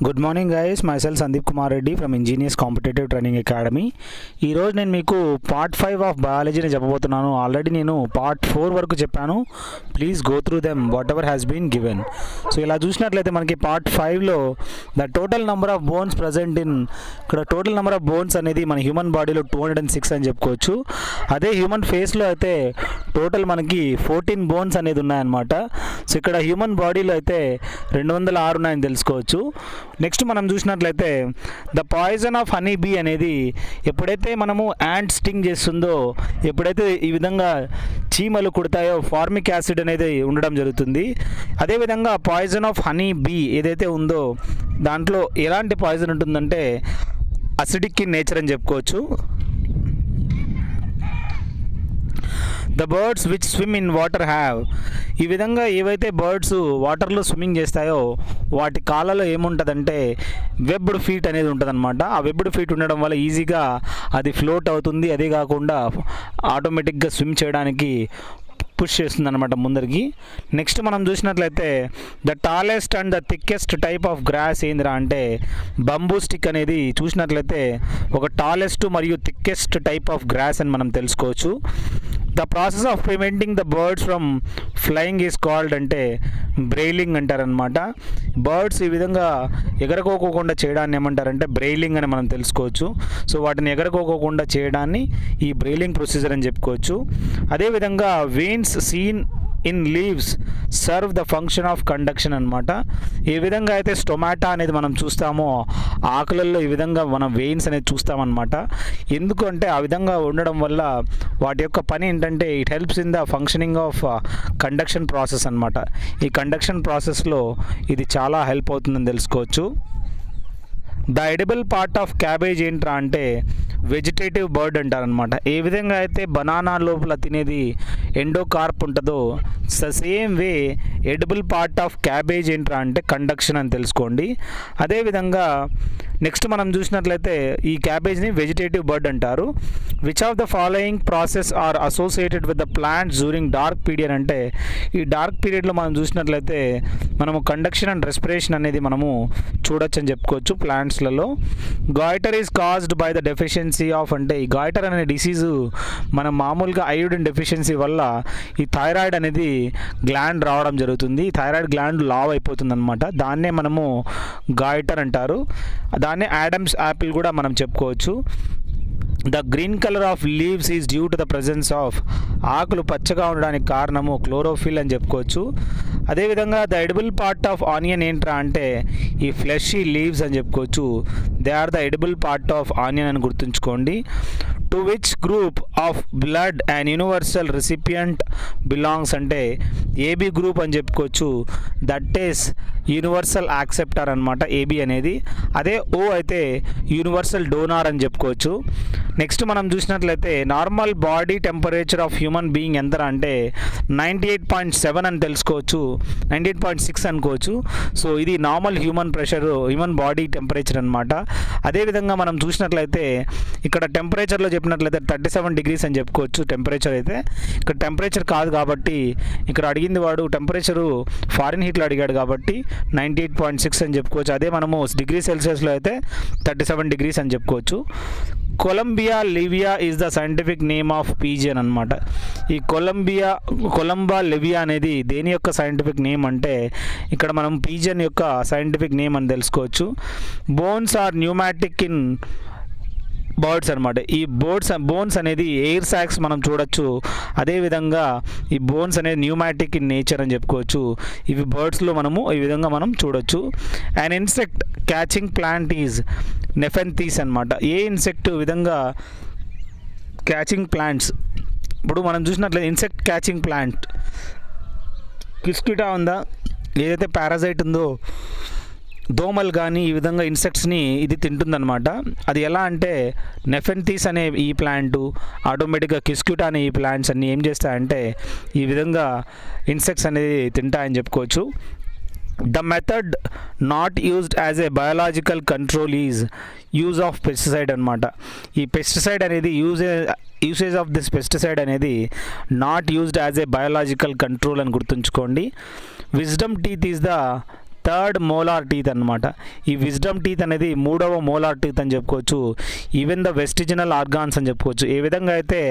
Good morning guys, myself Sandeep Kumar Reddy from engineers competitive training academy. ఈరోజు నేను మీకు పార్ట్ 5 ఆఫ్ బయాలజీని చెప్పబోతున్నాను. ఆల్రెడీ నేను పార్ట్ 4 వరకు చెప్పాను. Please go through them whatever has been given. So ఇలా చూసినట్లయితే మనకి పార్ట్ 5లో the total number of bones present in, ఇక్కడ టోటల్ నెంబర్ ఆఫ్ బోన్స్ అనేది మన హ్యూమన్ బాడీలో 206 అని చెప్పుకోవచ్చు. అదే హ్యూమన్ ఫేస్లో అయితే టోటల్ మనకి 14 బోన్స్ అనేది ఉన్నాయన్నమాట. సో ఇక్కడ హ్యూమన్ బాడీలో అయితే 206 ఉన్నాయని తెలుసుకోవచ్చు. నెక్స్ట్ మనం చూసినట్లయితే the poison of honey bee అనేది ఎప్పుడైతే మనము యాంట్ స్టింగ్ చేస్తుందో, ఎప్పుడైతే ఈ విధంగా చీమలు కుడతాయో ఫార్మిక్ యాసిడ్ అనేది ఉండడం జరుగుతుంది. అదేవిధంగా పాయిజన్ ఆఫ్ హనీ బీ ఏదైతే ఉందో దాంట్లో ఎలాంటి పాయిజన్ ఉంటుందంటే అసిడిక్ ఇన్ నేచర్ అని చెప్పుకోవచ్చు. The birds which swim in water have, ఈ విధంగా ఏవైతే బర్డ్స్ వాటర్లో స్విమ్మింగ్ చేస్తాయో వాటి కాళ్ళలో ఏముంటుందంటే వెబ్డ్ ఫీట్ అనేది ఉంటుందన్నమాట. ఆ వెబ్డ్ ఫీట్ ఉండడం వల్ల ఈజీగా అది ఫ్లోట్ అవుతుంది. అదే కాకుండా ఆటోమేటిక్గా స్విమ్ చేయడానికి పుష్ చేస్తుంది అనమాట ముందరికి. నెక్స్ట్ మనం చూసినట్లయితే the tallest and the thickest type of grass ఏందిరా అంటే బంబూ స్టిక్ అనేది చూసినట్లయితే ఒక టాలెస్ట్ మరియు థిక్కెస్ట్ టైప్ ఆఫ్ గ్రాస్ అని మనం తెలుసుకోవచ్చు. The process of preventing the birds from flying is called అంటే బ్రెయిలింగ్ అంటారనమాట. బర్డ్స్ ఈ విధంగా ఎగరకోకుండా చేయడాన్ని ఏమంటారంటే బ్రెయిలింగ్ అని మనం తెలుసుకోవచ్చు. సో వాటిని ఎగరకోకుండా చేయడాన్ని ఈ బ్రెయిలింగ్ ప్రొసీజర్ అని చెప్పుకోవచ్చు. అదేవిధంగా veins seen in leaves serve the function of conduction అనమాట. ఏ విధంగా అయితే స్టొమాటా అనేది మనం చూస్తామో ఆకులలో ఈ విధంగా మనం వెయిన్స్ అనేది చూస్తామన్నమాట. ఎందుకు అంటే ఆ విధంగా ఉండడం వల్ల వాటి యొక్క పని ఏంటంటే it helps in the functioning of conduction process అనమాట. ఈ కండక్షన్ ప్రాసెస్లో ఇది చాలా హెల్ప్ అవుతుందని తెలుసుకోవచ్చు. The edible part of cabbage ఏంట్రా అంటే వెజిటేటివ్ బర్డ్ అంటారనమాట. ఏ విధంగా అయితే బనానా లోపల తినేది ఎండోకార్ప్ ఉంటుందో same way edible part of cabbage ఏంట్రా అంటే కండక్షన్ అని తెలుసుకోండి. అదేవిధంగా నెక్స్ట్ మనం చూసినట్లయితే ఈ క్యాబేజ్ని వెజిటేటివ్ బర్డ్ అంటారు. Which of the following process are associated with the plants during dark period అంటే ఈ డార్క్ పీరియడ్లో మనం చూసినట్లయితే మనము కండక్షన్ అండ్ రెస్పిరేషన్ అనేది మనము చూడొచ్చు అని చెప్పుకోవచ్చు ప్లాంట్స్లలో. Goitre is caused by the deficiency of అంటే ఈ గాయిటర్ అనే డిసీజు మనం మామూలుగా అయోడిన్ డెఫిషియన్సీ వల్ల ఈ థైరాయిడ్ అనేది గ్లాండ్ రావడం జరుగుతుంది. ఈ థైరాయిడ్ గ్లాండ్ లావ్ అయిపోతుంది అనమాట. దాన్నే మనము గాయిటర్ అంటారు. దాన్నే యాడమ్స్ యాపిల్ కూడా మనం చెప్పుకోవచ్చు. The green colour of leaves is due to the presence of, ఆకులు పచ్చగా ఉండడానికి కారణము క్లోరోఫిల్ అని చెప్పుకోవచ్చు. అదేవిధంగా the edible part of onion ఏంట్రా అంటే ఈ ఫ్లెషీ లీవ్స్ అని చెప్పుకోవచ్చు. They are the edible part of onion అని గుర్తుంచుకోండి. To which group of blood and universal recipient belongs అంటే ఏబీ గ్రూప్ అని చెప్పుకోవచ్చు. దట్ ఈస్ యూనివర్సల్ యాక్సెప్టర్ అనమాట ఏబీ అనేది. అదే ఓ అయితే యూనివర్సల్ డోనార్ అని చెప్పుకోవచ్చు. నెక్స్ట్ మనం చూసినట్లయితే normal body temperature of human being ఎంత అంటే 98.7 అని తెలుసుకోవచ్చు, 98.6 అనుకోవచ్చు. సో ఇది normal human pressure, human body temperature అనమాట. అదేవిధంగా మనం చూసినట్లయితే ఇక్కడ టెంపరేచర్లో చెప్పినట్లయితే 37 డిగ్రీస్ అని చెప్పుకోవచ్చు టెంపరేచర్ అయితే. ఇక్కడ టెంపరేచర్ కాదు కాబట్టి ఇక్కడ అడిగింది వాడు టెంపరేచరు ఫారిన్ హీట్లో అడిగాడు కాబట్టి 98.6 అని చెప్పుకోవచ్చు. అదే మనము డిగ్రీ సెల్సియస్లో అయితే 37 డిగ్రీస్ అని చెప్పుకోవచ్చు. Columbia livia is the scientific name of pigeon అనమాట. ఈ కొలంబా లివియా అనేది దేని యొక్క సైంటిఫిక్ నేమ్ అంటే ఇక్కడ మనం పీజియన్ యొక్క సైంటిఫిక్ నేమ్ అని తెలుసుకోవచ్చు. Bones are pneumatic in birds అనమాట. ఈ బోన్స్ అనేది ఎయిర్ సాక్స్ మనం చూడొచ్చు. అదేవిధంగా ఈ బోన్స్ అనేది న్యూమాటిక్ ఇన్ నేచర్ అని చెప్పుకోవచ్చు. ఇవి బర్డ్స్లో మనము ఈ విధంగా మనం చూడొచ్చు. And insect catching plant is Nepenthes అనమాట. ఏ ఇన్సెక్ట్ విధంగా క్యాచింగ్ ప్లాంట్స్, ఇప్పుడు మనం చూసినట్లయితే ఇన్సెక్ట్ క్యాచింగ్ ప్లాంట్ కిస్కిటా ఉందా, ఏదైతే పారాసైట్ ఉందో దోమలు కానీ ఈ విధంగా ఇన్సెక్ట్స్ని ఇది తింటుందన్నమాట. అది ఎలా అంటే నెఫెంథీస్ అనే ఈ ప్లాంటు ఆటోమేటిక్గా కిస్క్యూటా అనే ఈ ప్లాంట్స్ అన్నీ ఏం చేస్తాయంటే ఈ విధంగా ఇన్సెక్ట్స్ అనేది తింటాయని చెప్పుకోవచ్చు. The method not used as a biological control is use of pesticide అనమాట. ఈ పెస్టిసైడ్ అనేది యూసేజ్ ఆఫ్ దిస్ పెస్టిసైడ్ అనేది not used as a biological control అని గుర్తుంచుకోండి. Wisdom teeth is the third molar teeth అనమాట. ఈ విజ్డమ్ టీత్ అనేది 3వ మోలార్ టీత్ అని చెప్పుకోవచ్చు. ఈవెన్ ద వెస్టిజినల్ ఆర్గాన్స్ అని చెప్పుకోవచ్చు. ఏ విధంగా అయితే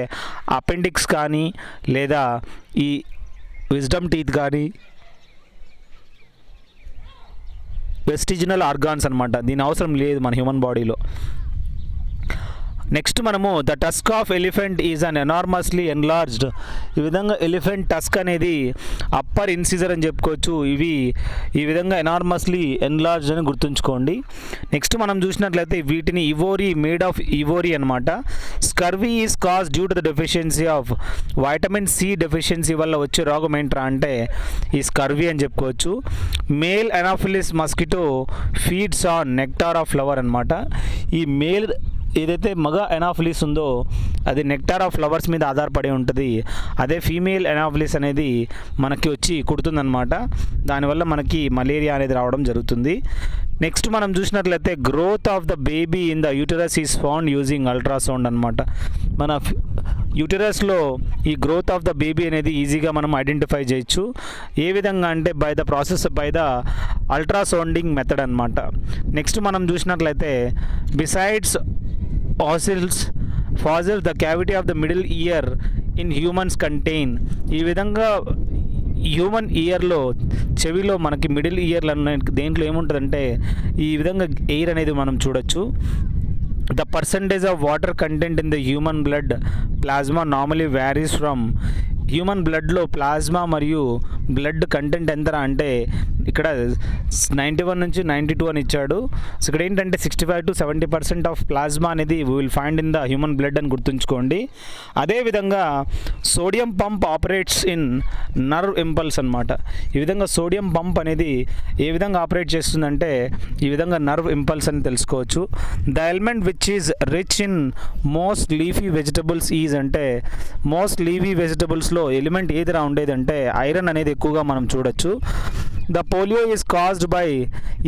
అపెండిక్స్ కానీ లేదా ఈ విజ్డమ్ టీత్ కానీ వెస్టిజినల్ ఆర్గాన్స్ అనమాట, దీని అవసరం లేదు మన హ్యూమన్ బాడీలో. నెక్స్ట్ మనము the tusk of elephant is an enormously enlarged. ఈ విధంగా ఎలిఫెంట్ టస్క్ అనేది అప్పర్ ఇన్సిజర్ అని చెప్పుకోవచ్చు. ఇవి ఈ విధంగా ఎనార్మస్లీ ఎన్లార్జ్డ్ అని గుర్తుంచుకోండి. నెక్స్ట్ మనం చూసినట్లయితే వీటిని ఇవోరీ, మేడ్ ఆఫ్ ఇవోరీ అనమాట. Scurvy is cause due to the deficiency of vitamin C deficiency వల్ల వచ్చే రోగం ఏంట్రా అంటే ఈ స్కర్వీ అని చెప్పుకోవచ్చు. Male anopheles mosquito feeds on nectar of flower అనమాట. ఈ మేల్ ఏదైతే మగ ఎనాఫిలిస్ ఉందో అది నెక్టార్ ఆఫ్ ఫ్లవర్స్ మీద ఆధారపడి ఉంటుంది. అదే ఫీమేల్ ఎనాఫిలిస్ అనేది మనకి వచ్చి కుడుతుందన్నమాట. దానివల్ల మనకి మలేరియా అనేది రావడం జరుగుతుంది. నెక్స్ట్ మనం చూసినట్లయితే growth of the baby in the uterus is found using ultrasound అనమాట. మన యూటరస్లో ఈ గ్రోత్ ఆఫ్ ద బేబీ అనేది ఈజీగా మనం ఐడెంటిఫై చేయొచ్చు. ఏ విధంగా అంటే బై ద అల్ట్రాసౌండింగ్ మెథడ్ అనమాట. నెక్స్ట్ మనం చూసినట్లయితే besides fossils the cavity of the middle ear in humans contain. ఈ విధంగా హ్యూమన్ ఇయర్లో చెవిలో మనకి మిడిల్ ఇయర్లో దేంట్లో ఏముంటుందంటే ఈ విధంగా ఎయిర్ అనేది మనం చూడొచ్చు. The percentage of water content in the human blood plasma normally varies from. Human బ్లడ్లో ప్లాస్మా మరియు బ్లడ్ కంటెంట్ ఎంతరా అంటే ఇక్కడ 91 నుంచి 92 అని ఇచ్చాడు. సో ఇక్కడ ఏంటంటే 65 to 70% ఆఫ్ ప్లాస్మా అనేది we will find in the human blood అని గుర్తుంచుకోండి. అదేవిధంగా sodium pump operates in nerve impulse అనమాట. ఈ విధంగా సోడియం పంప్ అనేది ఏ విధంగా ఆపరేట్ చేస్తుందంటే ఈ విధంగా నర్వ్ ఇంపల్స్ అని తెలుసుకోవచ్చు. The element which is rich in most leafy vegetables is అంటే మోస్ట్ లీఫీ వెజిటబుల్స్లో ఎలిమెంట్ ఏదిరా ఉండేదంటే ఐరన్ అనేది ఎక్కువగా మనం చూడొచ్చు. The polio is caused by.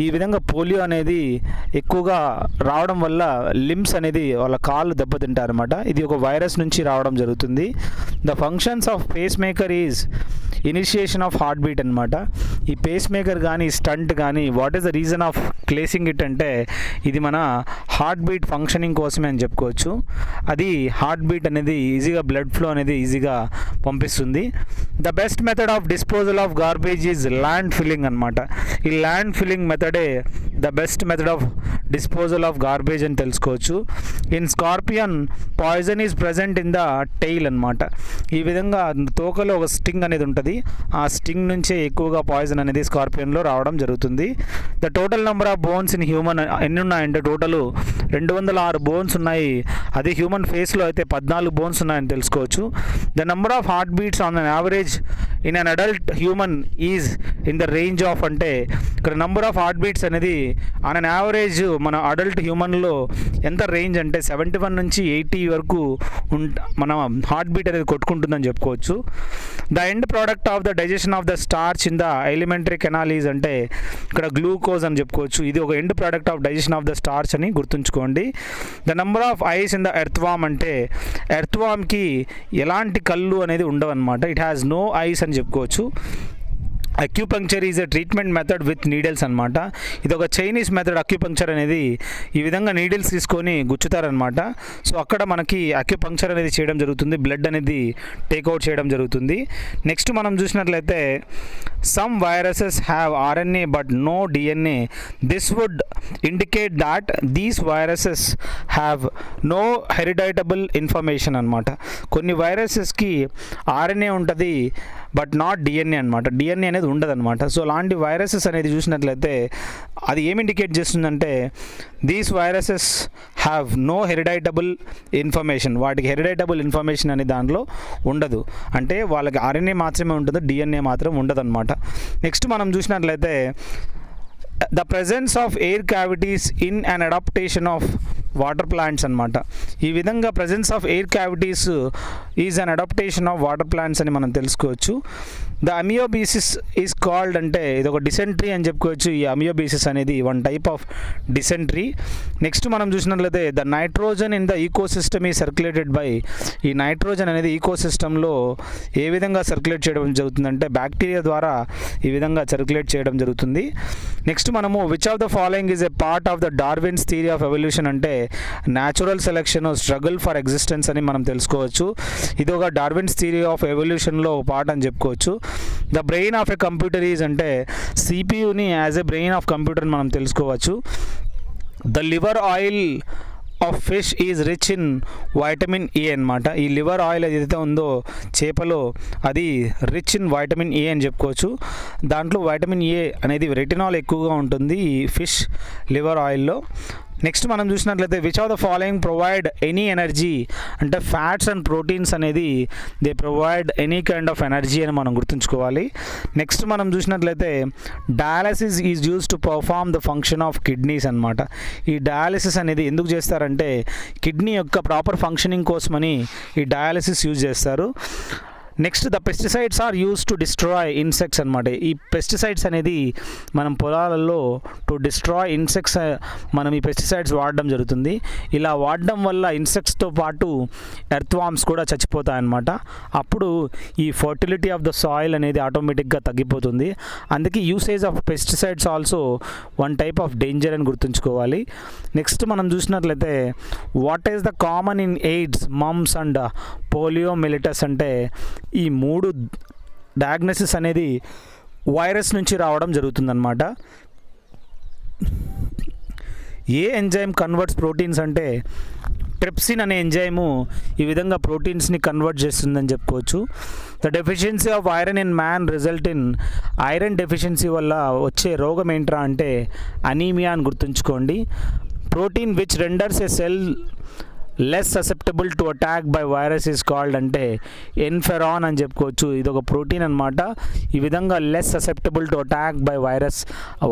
ఈ విధంగా పోలియో అనేది ఎక్కువగా రావడం వల్ల లిమ్స్ అనేది వాళ్ళ కాళ్ళు దెబ్బతింటారనమాట. ఇది ఒక వైరస్ నుంచి రావడం జరుగుతుంది. The functions of pacemaker is initiation of heartbeat అనమాట. ఈ పేస్ మేకర్ కానీ స్టంట్ కానీ what is the reason of placing it అంటే ఇది మన హార్ట్ బీట్ ఫంక్షనింగ్ కోసమే అని చెప్పుకోవచ్చు. అది హార్ట్ బీట్ అనేది ఈజీగా బ్లడ్ ఫ్లో అనేది ఈజీగా పంపిస్తుంది. The best method of disposal of garbage is land filling అనమాట. ఈ ల్యాండ్ ఫిల్లింగ్ మెథడే the best method of disposal of garbage అని తెలుసుకోవచ్చు. In scorpion poison is present in the tail అనమాట. ఈ విధంగా తోకలో ఒక స్టింగ్ అనేది ఉంటుంది. ఆ స్టింగ్ నుంచే ఎక్కువగా పాయిజన్ అనేది స్కార్పియన్లో రావడం జరుగుతుంది. The total number of bones in human ఎన్ని ఉన్నాయంటే టోటల్ 206 బోన్స్ ఉన్నాయి. అది హ్యూమన్ ఫేస్లో అయితే 14 బోన్స్ ఉన్నాయని తెలుసుకోవచ్చు. The number of heartbeats on an average in an adult human is in the range of అంటే ఇక్కడ నెంబర్ ఆఫ్ హార్ట్ బీట్స్ అనేది ఆన్ అన్ యావరేజ్ మన అడల్ట్ హ్యూమన్లో ఎంత రేంజ్ అంటే 71 నుంచి 80 వరకు మన హార్ట్ బీట్ అనేది కొట్టుకుంటుందని చెప్పుకోవచ్చు. The end product of the digestion of the starch in the elementary canal is అంటే ఇక్కడ గ్లూకోజ్ అని చెప్పుకోవచ్చు. ఇది ఒక end product of digestion of the starch అని గుర్తుంచుకోండి. The number of ice in the ఎర్త్వామ్ అంటే ఎర్త్వామ్కి ఎలాంటి కళ్ళు అనేది ఉండవు అనమాట. ఇట్ హ్యాస్ నో ఐస్ అని చెప్పుకోవచ్చు. Acupuncture is a treatment method with needles అనమాట. ఇది ఒక చైనీస్ మెథడ్. అక్యూపంక్చర్ అనేది ఈ విధంగా నీడిల్స్ తీసుకొని గుచ్చుతారనమాట. సో అక్కడ మనకి అక్యూపంక్చర్ అనేది చేయడం జరుగుతుంది. బ్లడ్ అనేది టేక్అవుట్ చేయడం జరుగుతుంది. నెక్స్ట్ మనం చూసినట్లయితే some viruses have RNA but no DNA. This would indicate that these viruses have no heritable information అనమాట. కొన్ని వైరసెస్కి ఆర్ఎన్ఏ ఉంటుంది బట్ నాట్ డిఎన్ఏ అనమాట. డిఎన్ఏ అనేది ఉండదు అనమాట. సో అలాంటి వైరసెస్ అనేది చూసినట్లయితే అది ఏమి ఇండికేట్ చేస్తుందంటే these viruses have no heritable information. వాటికి హెరిడైటబుల్ ఇన్ఫర్మేషన్ అనే దాంట్లో ఉండదు. అంటే వాళ్ళకి ఆర్ఎన్ఏ మాత్రమే ఉంటుంది, డిఎన్ఏ మాత్రం ఉండదు అనమాట. నెక్స్ట్ మనం చూసినట్లయితే the presence of air cavities in and adaptation of water plants అనమాట. ఈ విధంగా presence of air cavities is an adaptation of water plants అని మనం తెలుసుకోవచ్చు. ద అమియోబీసిస్ ఈజ్ కాల్డ్ అంటే ఇది ఒక డిసెంట్రీ అని చెప్పుకోవచ్చు. ఈ అమియోబీసిస్ అనేది one type of dysentery. Next మనం చూసినట్లయితే the nitrogen in the ecosystem ఈ సర్క్యులేటెడ్ బై, ఈ నైట్రోజన్ అనేది ఈకోసిస్టంలో ఏ విధంగా సర్క్యులేట్ చేయడం జరుగుతుందంటే బ్యాక్టీరియా ద్వారా ఈ విధంగా సర్క్యులేట్ చేయడం జరుగుతుంది. నెక్స్ట్ మనము which of the following is a part of the Darwin's theory of evolution అంటే natural selection struggle for existence అని మనం తెలుసుకోవచ్చు. ఇది ఒక డార్విన్స్ థియరీ ఆఫ్ ఎవల్యూషన్లో ఒక పార్ట్ అని చెప్పుకోవచ్చు. The brain of a computer is అంటే సిపియుని as a brain of computer అని మనం తెలుసుకోవచ్చు. The liver oil of fish is rich in vitamin A అనమాట. ఈ లివర్ ఆయిల్ ఏదైతే ఉందో చేపలో అది రిచ్ ఇన్ వైటమిన్ ఏ అని చెప్పుకోవచ్చు. దాంట్లో వైటమిన్ ఏ అనేది రెటినాల్ ఎక్కువగా ఉంటుంది ఈ ఫిష్ లివర్ ఆయిల్లో. నెక్స్ట్ మనం చూసినట్లయితే which of the following provide any energy అంటే ఫ్యాట్స్ అండ్ ప్రోటీన్స్ అనేది they provide any kind of energy అని మనం గుర్తుంచుకోవాలి. నెక్స్ట్ మనం చూసినట్లయితే dialysis is use to perform the function of kidneys అనమాట. ఈ డయాలసిస్ అనేది ఎందుకు చేస్తారంటే కిడ్నీ యొక్క ప్రాపర్ ఫంక్షనింగ్ కోసమని ఈ డయాలసిస్ యూజ్ చేస్తారు. Next the pesticides are use to destroy insects అనమాట. ఈ పెస్టిసైడ్స్ అనేది మనం పొలాలలో టు డిస్ట్రాయ్ ఇన్సెక్ట్స్ మనం ఈ పెస్టిసైడ్స్ వాడడం జరుగుతుంది. ఇలా వాడడం వల్ల ఇన్సెక్ట్స్తో పాటు ఎర్త్ వామ్స్ కూడా చచ్చిపోతాయన్నమాట. అప్పుడు ఈ ఫర్టిలిటీ ఆఫ్ ద సాయిల్ అనేది ఆటోమేటిక్గా తగ్గిపోతుంది. అందుకే usage of pesticides also one type of danger అని గుర్తుంచుకోవాలి. నెక్స్ట్ మనం చూసినట్లయితే what is the common in AIDS, mumps and polio mellitus అంటే ఈ మూడు డయాగ్నోసిస్ అనేది వైరస్ నుంచి రావడం జరుగుతుందన్నమాట. ఏ ఎంజైమ్ కన్వర్ట్స్ ప్రోటీన్స్ అంటే ట్రిప్సిన్ అనే ఎంజైము ఈ విధంగా ప్రోటీన్స్ని కన్వర్ట్ చేస్తుందని చెప్పుకోవచ్చు. The deficiency of iron in man result in, iron deficiency వల్ల వచ్చే రోగం ఏంట్రా అంటే అనీమియా అని గుర్తుంచుకోండి. Protein which renders a cell less susceptible to attack by virus is called అంటే ఎన్ఫెరాన్ అని చెప్పుకోవచ్చు. ఇది ఒక ప్రోటీన్ అనమాట. ఈ విధంగా less susceptible to attack by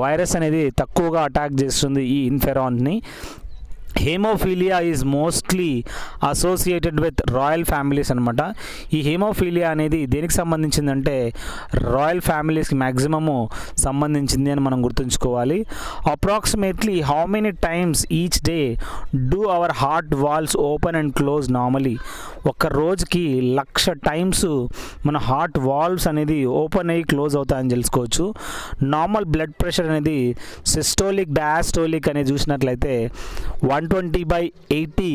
virus అనేది తక్కువగా అటాక్ చేస్తుంది ఈ ఇన్ఫెరాన్ని. Hemophilia is mostly associated with royal families అనమాట. ఈ హేమోఫీలియా అనేది దేనికి సంబంధించిందంటే రాయల్ ఫ్యామిలీస్కి మ్యాక్సిమము సంబంధించింది అని మనం గుర్తుంచుకోవాలి. Approximately how many times each day do our heart valves open and close normally. ఒక రోజుకి 1,00,000 టైమ్స్ మన హార్ట్ వాల్వ్స్ అనేది ఓపెన్ అయ్యి క్లోజ్ అవుతాయని తెలుసుకోవచ్చు. నార్మల్ బ్లడ్ ప్రెషర్ అనేది సిస్టోలిక్ డయాస్టోలిక్ అనేది చూసినట్లయితే 120/80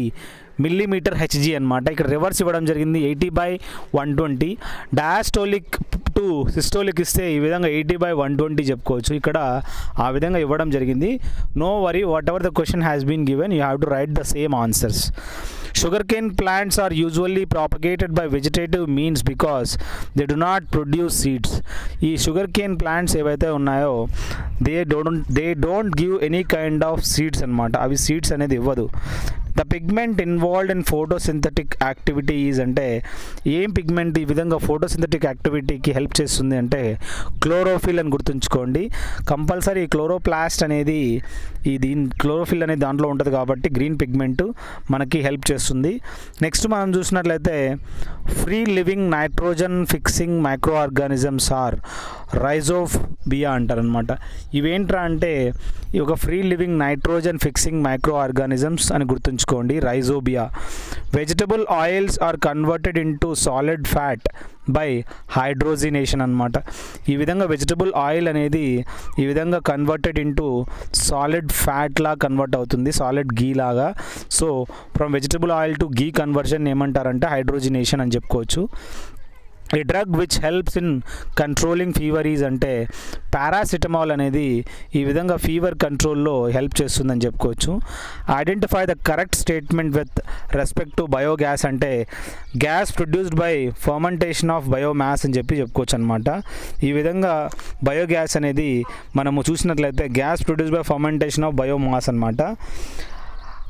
మిల్లీమీటర్ హెచ్జీ అనమాట. ఇక్కడ రివర్స్ ఇవ్వడం జరిగింది 80/120. డయాస్టోలిక్ టు సిస్టోలిక్ ఇస్తే ఈ విధంగా 80/120 చెప్పుకోవచ్చు. ఇక్కడ ఆ విధంగా ఇవ్వడం జరిగింది. No worry, whatever the question has been given you have to write the same answers. Sugarcane plants are usually propagated by vegetative means because they do not produce seeds. ఈ షుగర్కేన్ ప్లాంట్స్ ఏవైతే ఉన్నాయో they don't give any kind of seeds అనమాట. అవి seeds అనేది ఇవ్వదు. The pigment involved in photosynthetic activity is అంటే ఏం pigment ఈ విధంగా ఫోటోసింథటిక్ యాక్టివిటీకి హెల్ప్ చేస్తుంది అంటే క్లోరోఫిల్ అని గుర్తుంచుకోండి. కంపల్సరీ క్లోరోప్లాస్ట్ అనేది క్లోరోఫిల్ అనేది దాంట్లో ఉంటుంది కాబట్టి గ్రీన్ పిగ్మెంట్ మనకి హెల్ప్ చేస్తుంది. నెక్స్ట్ మనం చూసినట్లయితే free living nitrogen fixing micro organisms are rhizobia అంటారనమాట. ఇవేంట్రా అంటే ఈ ఒక free living nitrogen fixing micro organisms అని గుర్తుంచుకోండి, rhizobia. Vegetable oils are converted into solid fat by hydrogenation అనమాట. ఈ విధంగా వెజిటబుల్ ఆయిల్ అనేది ఈ విధంగా కన్వర్టెడ్ ఇంటూ సాలిడ్ ఫ్యాట్ లా కన్వర్ట్ అవుతుంది, సాలిడ్ గీ లాగా. So from vegetable oil to ghee conversion ఏమంటారంటే హైడ్రోజినేషన్ అని చెప్పుకోవచ్చు. A drug which helps in controlling fever is అంటే పారాసిటమాల్ అనేది ఈ విధంగా ఫీవర్ కంట్రోల్లో హెల్ప్ చేస్తుందని చెప్పుకోవచ్చు. Identify the correct statement with respect to biogas అంటే gas produced by fermentation of biomass అని చెప్పుకోవచ్చు అనమాట. ఈ విధంగా బయోగ్యాస్ అనేది మనము చూసినట్లయితే gas produced by fermentation of biomass అనమాట.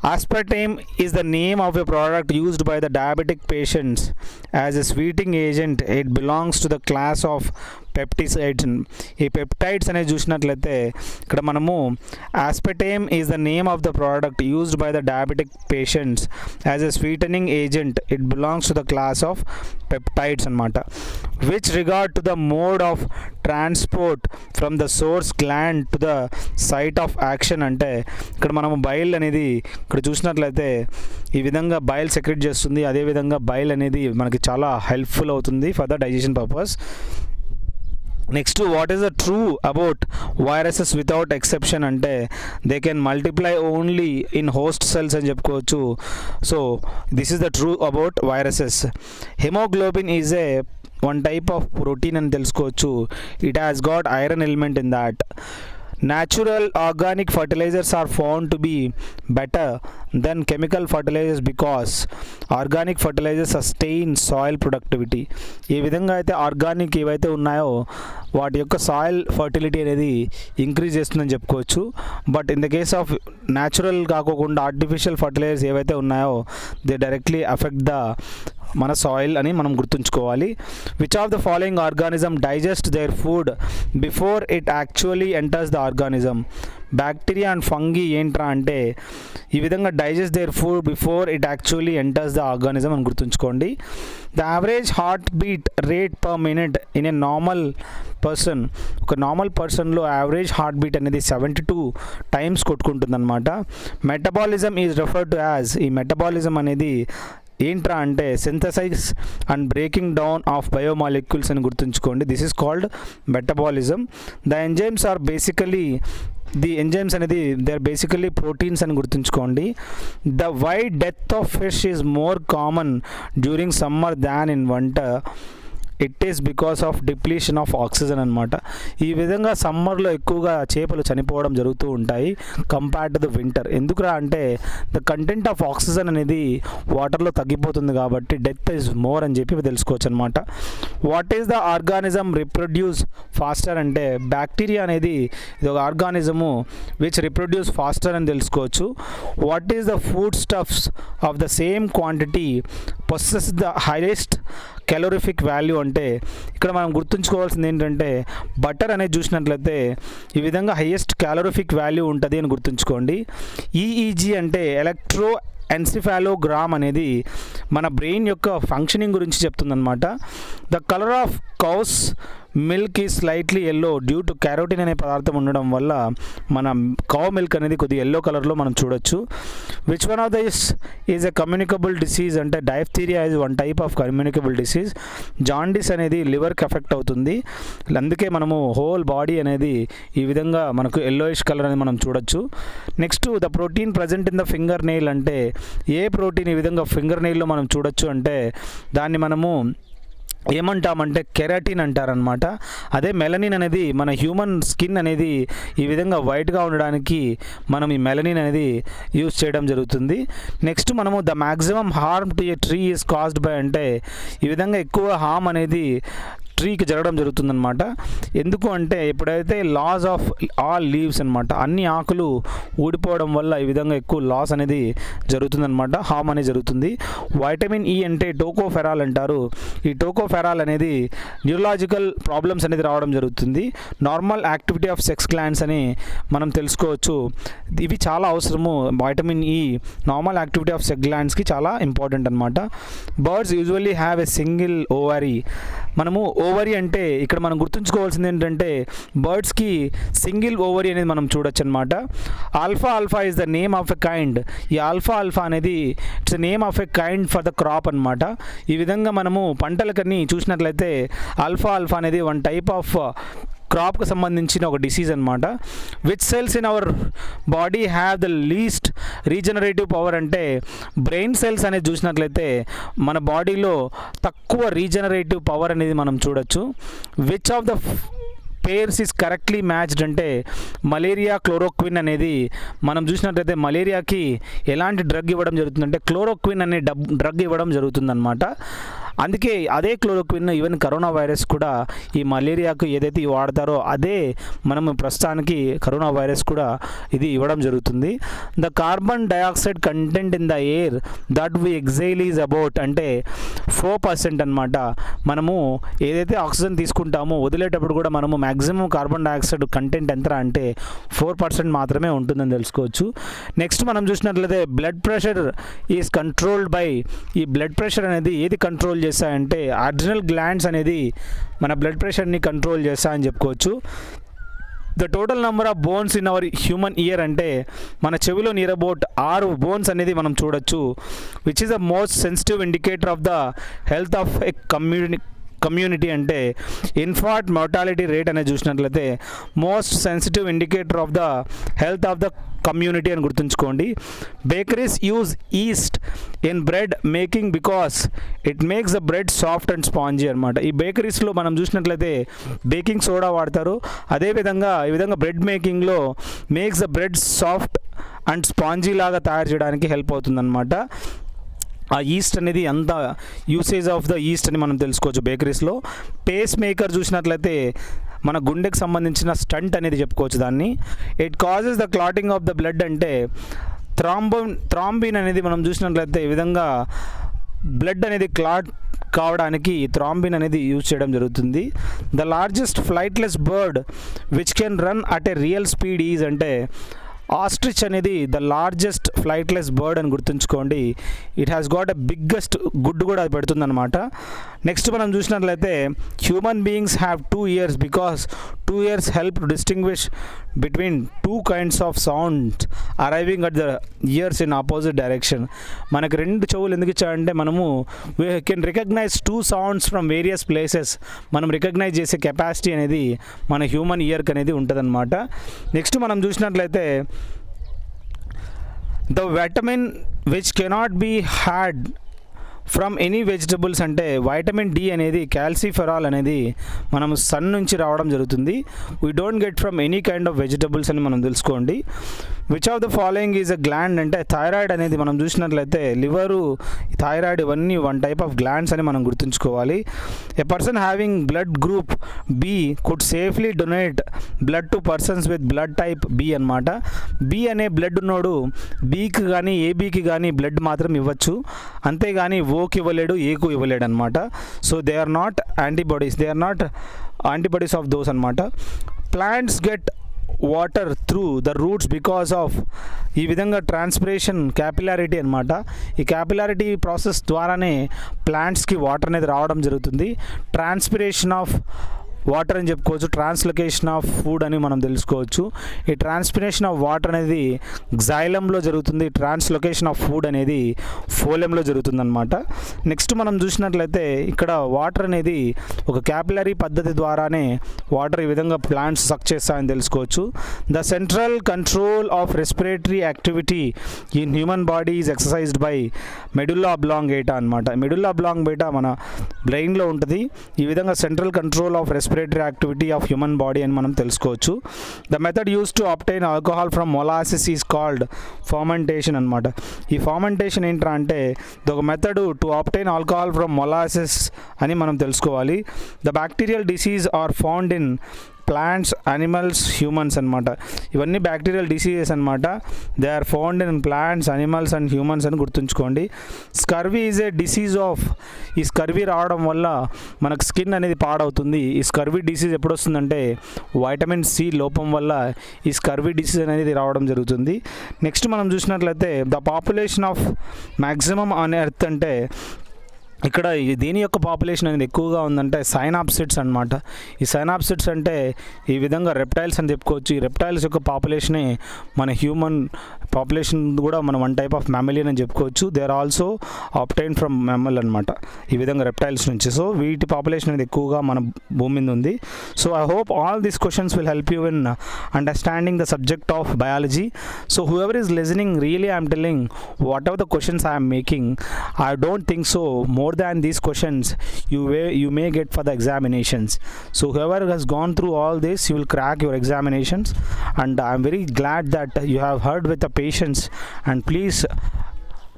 Aspartame is the name of a product used by the diabetic patients as a sweetening agent. It belongs to the class of peptides. ఈ పెప్టైడ్స్ అనేది చూసినట్లయితే ఇక్కడ మనము aspartame is the name of the product used by the diabetic patients as a sweetening agent. It belongs to the class of peptides అనమాట. Which regard to the mode of transport from the source gland to the site of action. అంటే ఇక్కడ మనము bile అనేది ఇక్కడ చూసినట్లయితే ఈ విధంగా bile secret చేస్తుంది. అదేవిధంగా బైల్ అనేది మనకి చాలా హెల్ప్ఫుల్ అవుతుంది for the digestion purpose. Next, what is the true about viruses without exception అంటే they can multiply only in host cells అని చెప్పుకోవచ్చు. So this is the true about viruses. Hemoglobin is a one type of protein అని తెలుసుకోవచ్చు. It has got iron element in that. Natural organic fertilizers are found to be better than chemical fertilizers because organic fertilizers sustain soil productivity. ఈ విధంగా అయితే organic ఏవైతే ఉన్నాయో వాటి యొక్క soil fertility అనేది ఇంక్రీజ్ చేస్తుందని చెప్పుకోవచ్చు. But in the case of natural కాకోకుండా ఆర్టిఫిషియల్ ఫర్టిలైజర్స్ ఏవైతే ఉన్నాయో దే డైరెక్ట్లీ ఎఫెక్ట్ ద మన సాయిల్ అని మనం గుర్తుంచుకోవాలి. Which of the following organism digest their food before it actually enters the organism. Bacteria and fungi ఏంట్రా అంటే ఈ విధంగా digest their food before it actually enters the organism అని గుర్తుంచుకోండి. The average heart beat rate per minute in a normal person, ఒక normal పర్సన్లో average heart beat అనేది 72 times కొట్టుకుంటుంది అనమాట. Metabolism is referred to as, ఈ మెటబాలిజం అనేది ఏంట్రా అంటే synthesize and breaking down of biomolecules అని గుర్తుంచుకోండి. This is called metabolism. The enzymes are basically, the enzymes అనేది దే ఆర్ బేసికలీ ప్రోటీన్స్ అని గుర్తుంచుకోండి. The why death of fish is more common during summer than in winter. It is because of depletion of oxygen అనమాట. ఈ విధంగా సమ్మర్లో ఎక్కువగా చేపలు చనిపోవడం జరుగుతూ ఉంటాయి కంపేర్ టు ద వింటర్. ఎందుకురా అంటే ద కంటెంట్ ఆఫ్ ఆక్సిజన్ అనేది వాటర్లో తగ్గిపోతుంది కాబట్టి డెత్ ఈజ్ మోర్ అని చెప్పి తెలుసుకోవచ్చు అనమాట. What is the organism reproduce faster అంటే బ్యాక్టీరియా అనేది ఇది ఒక ఆర్గానిజము విచ్ రిప్రొడ్యూస్ ఫాస్టర్ అని తెలుసుకోవచ్చు. What is the food stuffs of the same quantity possess the highest calorific value అంటే ఇక్కడ మనం గుర్తుంచుకోవాల్సింది ఏంటంటే బటర్ అనేది చూసినట్లయితే ఈ విధంగా హైయెస్ట్ క్యాలోరిఫిక్ వాల్యూ ఉంటుంది అని గుర్తుంచుకోండి. ఈఈజీ అంటే ఎలక్ట్రో ఎన్సిఫాలోగ్రామ్ అనేది మన బ్రెయిన్ యొక్క ఫంక్షనింగ్ గురించి చెప్తుందన్నమాట. The colour of cow's milk is slightly yellow due to carotene అనే పదార్థం ఉండడం వల్ల మన కౌ మిల్క్ అనేది కొద్దిగా ఎల్లో కలర్లో మనం చూడొచ్చు. Which one of this is a communicable disease అంటే diphtheria is one type of communicable disease. Jaundice అనేది లివర్కి ఎఫెక్ట్ అవుతుంది. అందుకే మనము హోల్ బాడీ అనేది ఈ విధంగా మనకు ఎల్లోయిష్ కలర్ అనేది మనం చూడొచ్చు. Next, the protein present in the finger nail అంటే ఏ ప్రోటీన్ ఈ విధంగా ఫింగర్ నెయిల్లో మనం చూడొచ్చు అంటే దాన్ని మనము ఏమంటామంటే కెరాటిన్ అంటారనమాట. అదే మెలనిన్ అనేది మన హ్యూమన్ స్కిన్ అనేది ఈ విధంగా వైట్గా ఉండడానికి మనం ఈ మెలనిన్ అనేది యూజ్ చేయడం జరుగుతుంది. నెక్స్ట్, మనము the maximum harm to A tree is caused by అంటే ఈ విధంగా ఎక్కువ హార్మ్ అనేది ట్రీకి జరగడం జరుగుతుందన్నమాట. ఎందుకు అంటే ఎప్పుడైతే లాస్ ఆఫ్ ఆల్ లీవ్స్ అనమాట, అన్ని ఆకులు ఊడిపోవడం వల్ల ఈ విధంగా ఎక్కువ లాస్ అనేది జరుగుతుందన్నమాట, హార్మ్ అనేది జరుగుతుంది. వైటమిన్ ఈ అంటే టోకోఫెరాల్ అంటారు. ఈ టోకోఫెరాల్ అనేది న్యూరలాజికల్ ప్రాబ్లమ్స్ అనేది రావడం జరుగుతుంది. Normal activity of sex glands అని మనం తెలుసుకోవచ్చు. ఇవి చాలా అవసరము. Vitamin E normal activity of sex గ్లాండ్స్కి చాలా ఇంపార్టెంట్ అనమాట. Birds usually have a single ovary. మనము ఓవరీ అంటే ఇక్కడ మనం గుర్తుంచుకోవాల్సింది ఏంటంటే బర్డ్స్కి సింగిల్ ఓవరీ అనేది మనం చూడొచ్చు అనమాట. Alpha alpha is the name of a kind. ఈ ఆల్ఫా ఆల్ఫా అనేది its name of a kind for the crop అనమాట. ఈ విధంగా మనము పంటలకన్నీ చూసినట్లయితే ఆల్ఫా ఆల్ఫా అనేది వన్ టైప్ ఆఫ్ క్రాప్కి సంబంధించిన ఒక డిసీజ్ అనమాట. Which cells in our body have the least regenerative power అంటే బ్రెయిన్ సెల్స్ అనేది చూసినట్లయితే మన బాడీలో తక్కువ రీజనరేటివ్ పవర్ అనేది మనం చూడొచ్చు. Which of the pairs is correctly matched అంటే మలేరియా క్లోరోక్విన్ అనేది మనం చూసినట్లయితే మలేరియాకి ఎలాంటి డ్రగ్ ఇవ్వడం జరుగుతుందంటే క్లోరోక్విన్ అనే డ్రగ్ ఇవ్వడం జరుగుతుందన్నమాట. అందుకే అదే క్లోరోక్విన్ ఈవెన్ కరోనా వైరస్ కూడా ఈ మలేరియాకు ఏదైతే వాడతారో అదే మనం ప్రస్తుతానికి కరోనా వైరస్ కూడా ఇది ఇవ్వడం జరుగుతుంది. The carbon dioxide content in the air that we exhale is about అంటే 4% అనమాట. మనము ఏదైతే ఆక్సిజన్ తీసుకుంటామో వదిలేటప్పుడు కూడా మనము మ్యాక్సిమం కార్బన్ డయాక్సైడ్ కంటెంట్ ఎంత అంటే 4% మాత్రమే ఉంటుందని తెలుసుకోవచ్చు. నెక్స్ట్ మనం చూసినట్లయితే blood pressure is controlled by, ఈ బ్లడ్ ప్రెషర్ అనేది ఏది కంట్రోల్ చేస్తాయంటే అడ్రినల్ గ్లాండ్స్ అనేది మన బ్లడ్ ప్రెషర్ని కంట్రోల్ చేస్తాయని చెప్పుకోవచ్చు. The total number of bones in our human year అంటే మన చెవిలో నియర్ అబౌట్ 6 బోన్స్ అనేది మనం చూడొచ్చు, which is the most sensitive indicator of the health of a community అంటే ఇన్ఫాంట్ మోర్టాలిటీ రేట్ అనేది చూసినట్లయితే most sensitive indicator of the health of the community అని గుర్తుంచుకోండి. Bakeries use east in bread making because it makes the bread soft and spongy అనమాట. ఈ బేకరీస్లో మనం చూసినట్లయితే baking soda వాడతారు, అదేవిధంగా ఈ విధంగా బ్రెడ్ మేకింగ్లో makes the bread soft and spongy లాగా తయారు చేయడానికి హెల్ప్ అవుతుందన్నమాట. ఆ ఈస్ట్ అనేది అంత యూసేజ్ ఆఫ్ ద ఈస్ట్ అని మనం తెలుసుకోవచ్చు బేకరీస్లో. పేస్ మేకర్ చూసినట్లయితే మన గుండెకి సంబంధించిన స్టంట్ అనేది చెప్పుకోవచ్చు దాన్ని. It causes the clotting of the blood అంటే థ్రాంబిన్ అనేది మనం చూసినట్లయితే ఈ విధంగా బ్లడ్ అనేది క్లాట్ కావడానికి థ్రాంబిన్ అనేది యూజ్ చేయడం జరుగుతుంది. The largest flightless bird which can run at a real speed is అంటే ఆస్ట్రిచ్ అనేది ద లార్జెస్ట్ ఫ్లైట్లెస్ బర్డ్ అని గుర్తుంచుకోండి. It has got a biggest good కూడా అది పెడుతుంది అనమాట. నెక్స్ట్ మనం చూసినట్లయితే human beings have 2 ears because 2 ears help to distinguish between 2 kinds of sounds arriving at the years in opposite direction. మనకి 2 చెవులు ఎందుకు ఇచ్చాయంటే మనము we can recognise 2 sounds from various places. మనం రికగ్నైజ్ చేసే కెపాసిటీ అనేది మన హ్యూమన్ ఇయర్కి అనేది ఉంటుందన్నమాట. నెక్స్ట్ మనం చూసినట్లయితే the vitamin which cannot be had from any vegetables అంటే వైటమిన్ డి అనేది క్యాల్సిఫెరాల్ అనేది మనం సన్ నుంచి రావడం జరుగుతుంది. We don't get from any kind of vegetables అని మనం తెలుసుకోండి. Which of the following is a gland అంటే థైరాయిడ్ అనేది మనం చూసినట్లయితే లివరు, థైరాయిడ్ ఇవన్నీ వన్ టైప్ ఆఫ్ గ్లాండ్స్ అని మనం గుర్తుంచుకోవాలి. A person having blood group B could safely donate blood to persons with blood type B అనమాట. బి అనే బ్లడ్ ఉన్నోడు బీకి కానీ ఏబీకి కానీ బ్లడ్ మాత్రం ఇవ్వచ్చు, అంతేగాని ఓకి ఇవ్వలేడు, ఏకు ఇవ్వలేడు అనమాట. So they are not antibodies of those అనమాట. Plants get water through the roots because of ఈ విధంగా ట్రాన్స్పిరేషన్ క్యాపిలారిటీ అనమాట. ఈ క్యాపిలారిటీ ప్రాసెస్ ద్వారానే ప్లాంట్స్కి వాటర్ అనేది రావడం జరుగుతుంది. ట్రాన్స్పిరేషన్ ఆఫ్ వాటర్ అని చెప్పుకోవచ్చు, ట్రాన్స్లొకేషన్ ఆఫ్ ఫుడ్ అని మనం తెలుసుకోవచ్చు. ఈ ట్రాన్స్పిరేషన్ ఆఫ్ వాటర్ అనేది గ్జైలంలో జరుగుతుంది, ట్రాన్స్లొకేషన్ ఆఫ్ ఫుడ్ అనేది ఫోలెంలో జరుగుతుందన్నమాట. నెక్స్ట్ మనం చూసినట్లయితే ఇక్కడ వాటర్ అనేది ఒక క్యాపిలరీ పద్ధతి ద్వారానే వాటర్ ఈ విధంగా ప్లాంట్స్ సక్ చేస్తాయని తెలుసుకోవచ్చు. The central control of respiratory activity in human body is exercised by medulla oblongata అనమాట. మెడుల్లా అబ్లాంగేటా మన బ్రెయిన్లో ఉంటుంది. ఈ విధంగా central control of respiratory activity of human body అని మనం తెలుసుకోవచ్చు. The method use to obtain alcohol from molasses is called fermentation అనమాట. ఈ ఫర్మెంటేషన్ ఏంట్రా అంటే ఒక method to obtain alcohol from molasses అని మనం తెలుసుకోవాలి. The bacterial disease are found in plants, animals, humans అనమాట. ఇవన్నీ బ్యాక్టీరియల్ డిసీజెస్ అనమాట. They are found in plants, animals and humans అని గుర్తుంచుకోండి. Scurvy is a disease of, ఈ స్కర్వీ రావడం వల్ల మనకు స్కిన్ అనేది పాడవుతుంది. ఈ స్కర్వీ డిసీజ్ ఎప్పుడు వస్తుందంటే వైటమిన్ సి లోపం వల్ల ఈ స్కర్వీ డిసీజ్ అనేది రావడం జరుగుతుంది. నెక్స్ట్ మనం చూసినట్లయితే the population of maximum on earth అంటే ఇక్కడ దేని యొక్క పాపులేషన్ అనేది ఎక్కువగా ఉందంటే సైనాప్సిడ్స్ అనమాట. ఈ సైనాప్సిడ్స్ అంటే ఈ విధంగా రెప్టైల్స్ అని చెప్పుకోవచ్చు. ఈ రెప్టైల్స్ యొక్క పాపులేషనే మన హ్యూమన్ పాపులేషన్ కూడా మనం వన్ టైప్ ఆఫ్ మ్యామలియన్ అని చెప్పుకోవచ్చు. They are also obtain from mammal అనమాట, ఈ విధంగా రెప్టైల్స్ నుంచి. సో వీటి పాపులేషన్ అనేది ఎక్కువగా మన భూమి మీద ఉంది. So I hope all these questions will help you in understanding the subject of biology. So whoever is listening, really I am telling whatever the questions I am making, I don't think so more than these questions you may get for the examinations. So whoever has gone through all this, you will crack your examinations, and I am very glad that you have heard with the patience, and please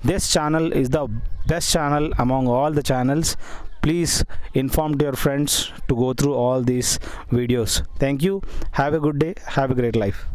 This channel is the best channel among all the channels. Please inform to your friends to go through all these videos. Thank you. Have a good day. Have a great life.